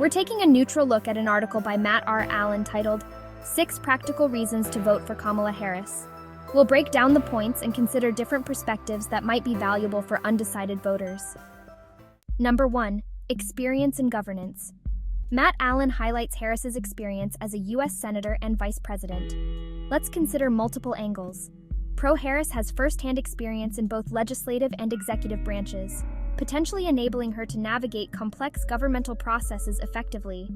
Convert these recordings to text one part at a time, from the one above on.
We're taking a neutral look at an article by Matt R. Allen titled, 6 Practical Reasons to Vote for Kamala Harris. We'll break down the points and consider different perspectives that might be valuable for undecided voters. Number 1. Experience in governance. Matt Allen highlights Harris's experience as a U.S. Senator and Vice President. Let's consider multiple angles. Harris has first-hand experience in both legislative and executive branches, potentially enabling her to navigate complex governmental processes effectively.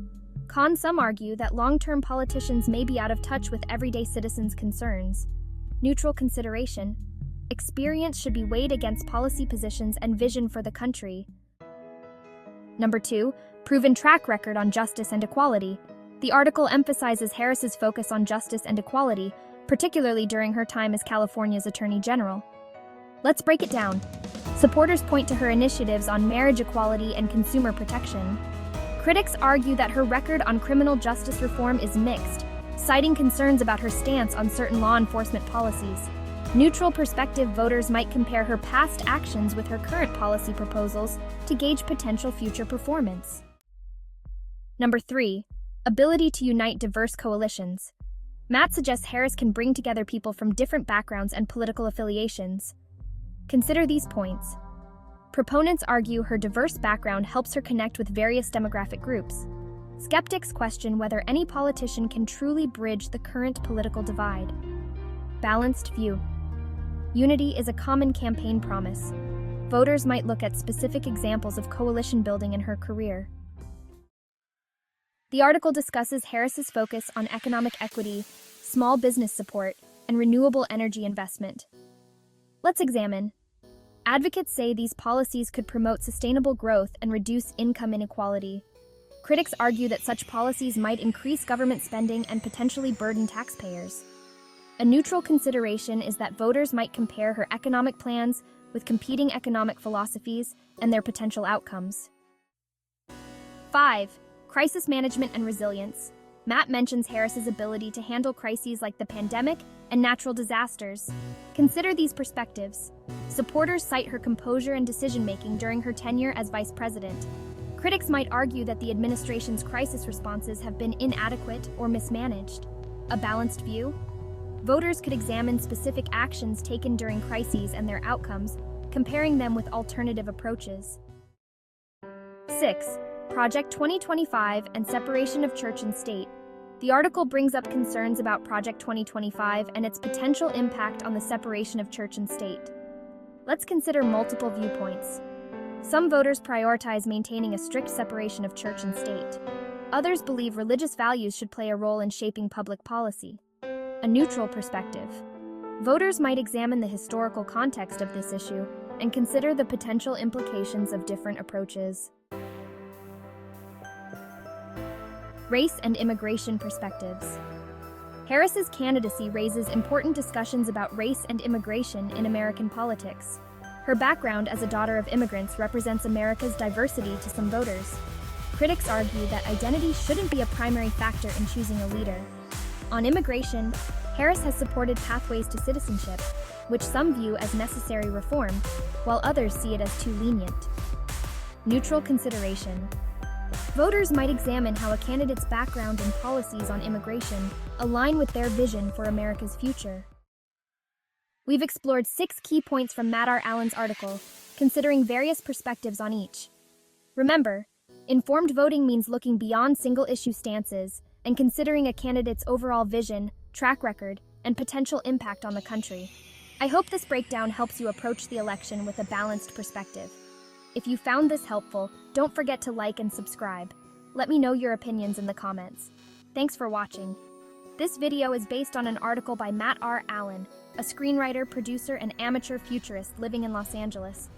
Some argue that long-term politicians may be out of touch with everyday citizens' concerns. Neutral consideration. Experience should be weighed against policy positions and vision for the country. Number 2. Proven track record on justice and equality. The article emphasizes Harris's focus on justice and equality, particularly during her time as California's Attorney General. Let's break it down. Supporters point to her initiatives on marriage equality and consumer protection. Critics argue that her record on criminal justice reform is mixed, citing concerns about her stance on certain law enforcement policies. Neutral perspective voters might compare her past actions with her current policy proposals to gauge potential future performance. Number 3. Ability to unite diverse coalitions. Matt suggests Harris can bring together people from different backgrounds and political affiliations. Consider these points. Proponents argue her diverse background helps her connect with various demographic groups. Skeptics question whether any politician can truly bridge the current political divide. Balanced view. Unity is a common campaign promise. Voters might look at specific examples of coalition building in her career. The article discusses Harris's focus on economic equity, small business support, and renewable energy investment. Let's examine. Advocates say these policies could promote sustainable growth and reduce income inequality. Critics argue that such policies might increase government spending and potentially burden taxpayers. A neutral consideration is that voters might compare her economic plans with competing economic philosophies and their potential outcomes. 5. Crisis management and resilience. Matt mentions Harris's ability to handle crises like the pandemic and natural disasters. Consider these perspectives. Supporters cite her composure and decision-making during her tenure as vice president. Critics might argue that the administration's crisis responses have been inadequate or mismanaged. A balanced view? Voters could examine specific actions taken during crises and their outcomes, comparing them with alternative approaches. 6. Project 2025 and separation of church and state. The article brings up concerns about Project 2025 and its potential impact on the separation of church and state. Let's consider multiple viewpoints. Some voters prioritize maintaining a strict separation of church and state. Others believe religious values should play a role in shaping public policy. A neutral perspective. Voters might examine the historical context of this issue and consider the potential implications of different approaches. Race and immigration perspectives. Harris's candidacy raises important discussions about race and immigration in American politics. Her background as a daughter of immigrants represents America's diversity to some voters. Critics argue that identity shouldn't be a primary factor in choosing a leader. On immigration, Harris has supported pathways to citizenship, which some view as necessary reform, while others see it as too lenient. Neutral consideration. Voters might examine how a candidate's background and policies on immigration align with their vision for America's future. We've explored 6 key points from Matt R. Allen's article, considering various perspectives on each. Remember, informed voting means looking beyond single-issue stances and considering a candidate's overall vision, track record, and potential impact on the country. I hope this breakdown helps you approach the election with a balanced perspective. If you found this helpful, don't forget to like and subscribe. Let me know your opinions in the comments. Thanks for watching. This video is based on an article by Matt R. Allen, a screenwriter, producer, and amateur futurist living in Los Angeles.